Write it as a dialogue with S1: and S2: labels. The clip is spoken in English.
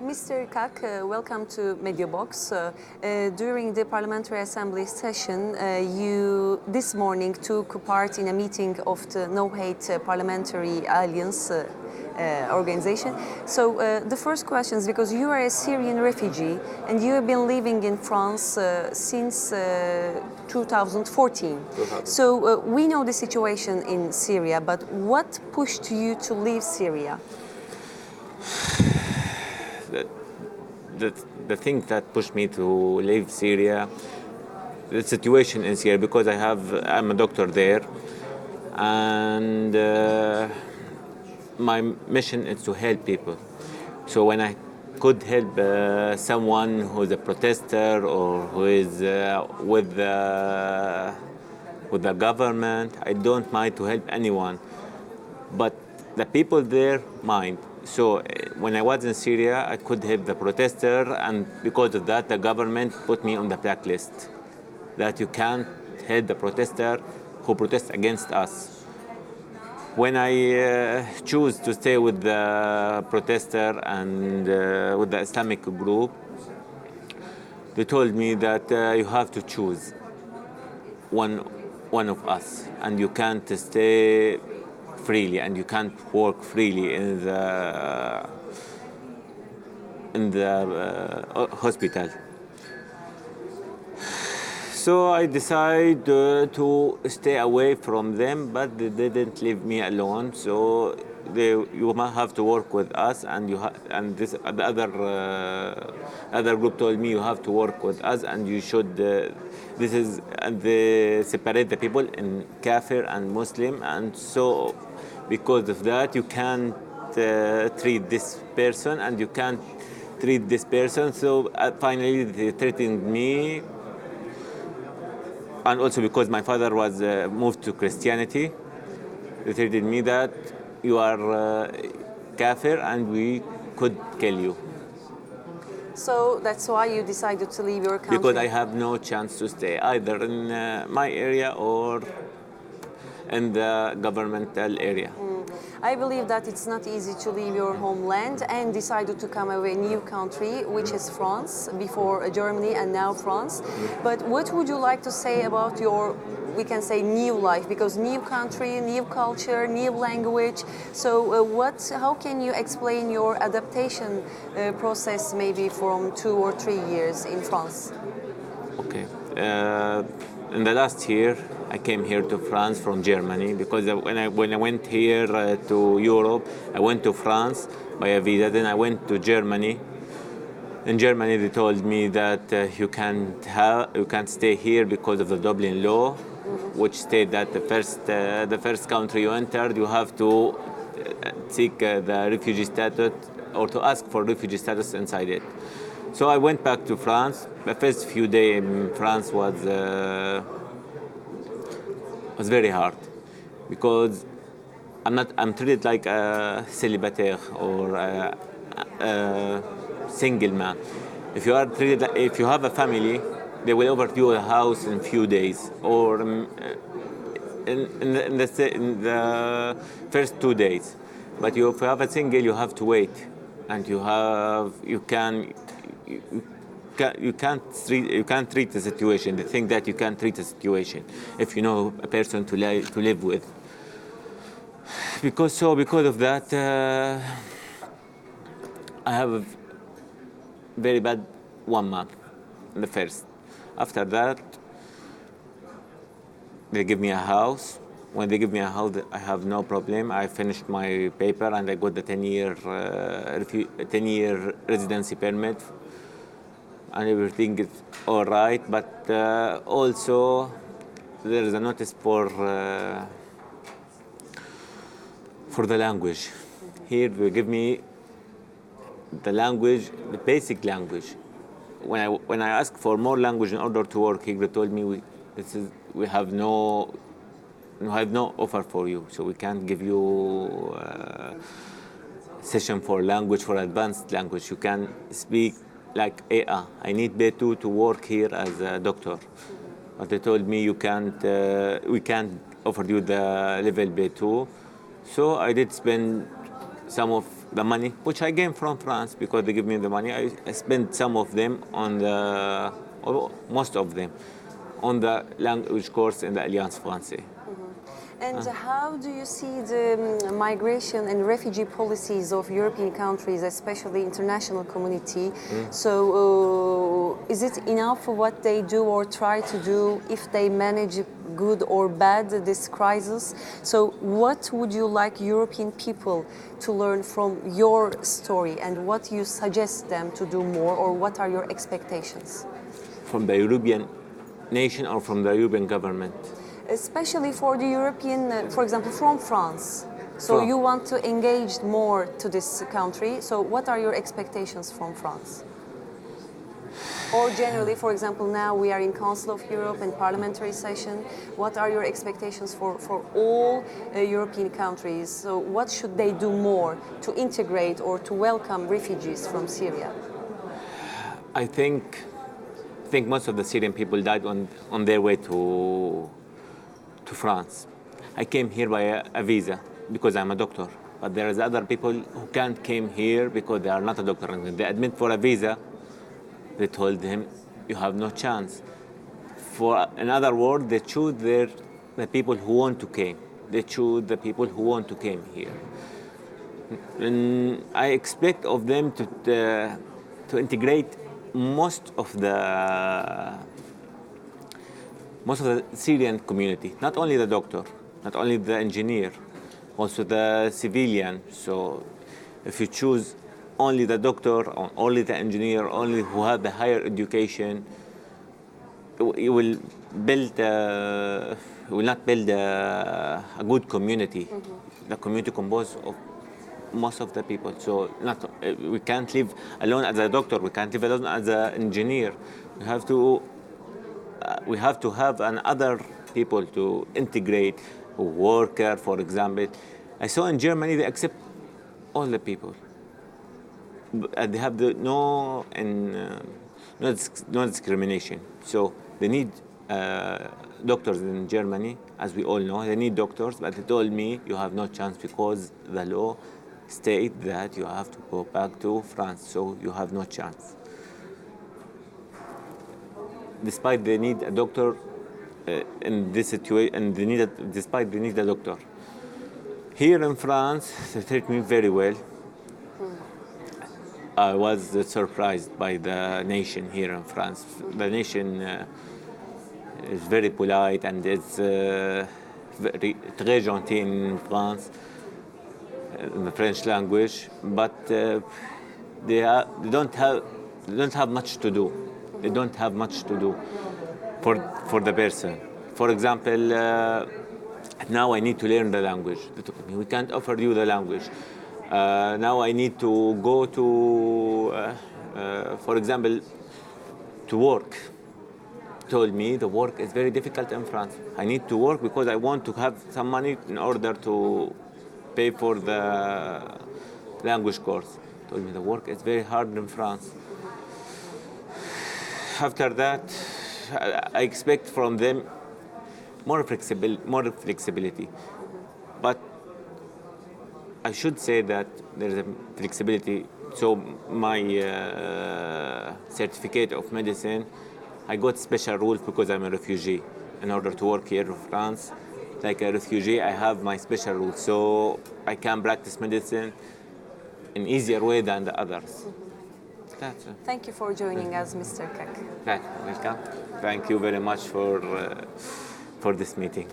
S1: Mr. Kak, welcome to Mediabox. During the Parliamentary Assembly session, you this morning took part in a meeting of the No Hate Parliamentary Alliance organization. So the first question is because you are a Syrian refugee and you have been living in France since 2014. So we know the situation in Syria, but what pushed you to leave Syria?
S2: The thing that pushed me to leave Syria, the situation in Syria, because I'm a doctor there, and my mission is to help people. So when I could help someone who's a protester or who is with the government, I don't mind to help anyone. But the people there mind. So when I was in Syria, I could help the protester, and because of that, the government put me on the blacklist, that you can't help the protester who protests against us. When I choose to stay with the protester and with the Islamic group, they told me that you have to choose one of us, and you can't stay freely and you can't work freely in the hospital. So I decided to stay away from them, but they didn't leave me alone. So you might have to work with us, and the other group told me you have to work with us, and you should. They separate the people in Kafir and Muslim, and so because of that you can't treat this person and you can't treat this person. So finally they threatened me. And also because my father was moved to Christianity, they threatened me that you are kafir and we could kill you.
S1: So that's why you decided to leave your country?
S2: Because I have no chance to stay either in my area or in the governmental area.
S1: I believe that it's not easy to leave your homeland and decided to come away new country, which is France, before Germany and now France. But what would you like to say about your, we can say, new life? Because new country, new culture, new language. So how can you explain your adaptation process maybe from 2 or 3 years in France?
S2: Okay. In the last year, I came here to France from Germany because when I went here to Europe, I went to France by a visa. Then I went to Germany. In Germany, they told me that you can't stay here because of the Dublin law, which state that the first country you entered, you have to seek the refugee status or to ask for refugee status inside it. So I went back to France. The first few days in France was very hard because I'm treated like a célibataire or a single man. If you have a family, they will offer you a house in few days or in the first 2 days. But if you have a single, you have to wait, and you can't treat the situation. They think that you can't treat the situation if you know a person to live with. Because of that, I have a very bad 1 month, the first. After that, they give me a house. When they give me a house, I have no problem. I finished my paper and I got the 10-year residency permit. And everything is all right, but also there is a notice for the language. Here they give me the language, the basic language. When I ask for more language in order to work here, they told me we have no offer for you, so we can't give you session for language, for advanced language. You can speak like A1. I need B2 to work here as a doctor. But they told me we can't offer you the level B2. So I did spend some of the money, which I gain from France because they give me the money. I spend some of them on the, or most of them, on the language course in the Alliance Française.
S1: And how do you see the migration and refugee policies of European countries, especially international community? So is it enough for what they do or try to do if they manage good or bad this crisis? So what would you like European people to learn from your story, and what you suggest them to do more, or what are your expectations?
S2: From the European nation or from the European government?
S1: Especially for the European, for example, from France. So
S2: From-
S1: you want to engage more to this country. So what are your expectations from France? Or generally, for example, now we are in Council of Europe and parliamentary session. What are your expectations for all European countries? So what should they do more to integrate or to welcome refugees from Syria?
S2: I think most of the Syrian people died on their way to France. I came here by a visa because I'm a doctor, but there is other people who can't came here because they are not a doctor. And when they admit for a visa, they told him, you have no chance. For in other words, they choose the people who want to came. They choose the people who want to came here. And I expect of them to integrate most of the Syrian community, not only the doctor, not only the engineer, also the civilian. So if you choose only the doctor or only the engineer, only who have the higher education, you will not build a good community. The community composed of most of the people. So we can't live alone as a doctor. We can't live alone as an engineer. We have to have other people to integrate, a worker, for example. I saw in Germany they accept all the people. They have no discrimination. So they need doctors in Germany, as we all know. They need doctors, but they told me you have no chance because the law states that you have to go back to France, so you have no chance. Despite they need a doctor in this situation, and despite they need a doctor. Here in France, they treat me very well. I was surprised by the nation here in France. The nation is very polite and it's very très gentil in France, in the French language, but they don't have much to do. They don't have much to do for the person. For example, now I need to learn the language. We can't offer you the language. Now I need to go to, for example, to work. Told me the work is very difficult in France. I need to work because I want to have some money in order to pay for the language course. Told me the work is very hard in France. After that, I expect from them more flexibility. But I should say that there's a flexibility. So my certificate of medicine, I got special rules because I'm a refugee. In order to work here in France, like a refugee, I have my special rules. So I can practice medicine in easier way than the others. That's it.
S1: Thank you for joining us, Mr. Kak.
S2: Welcome. Thank you very much for this meeting.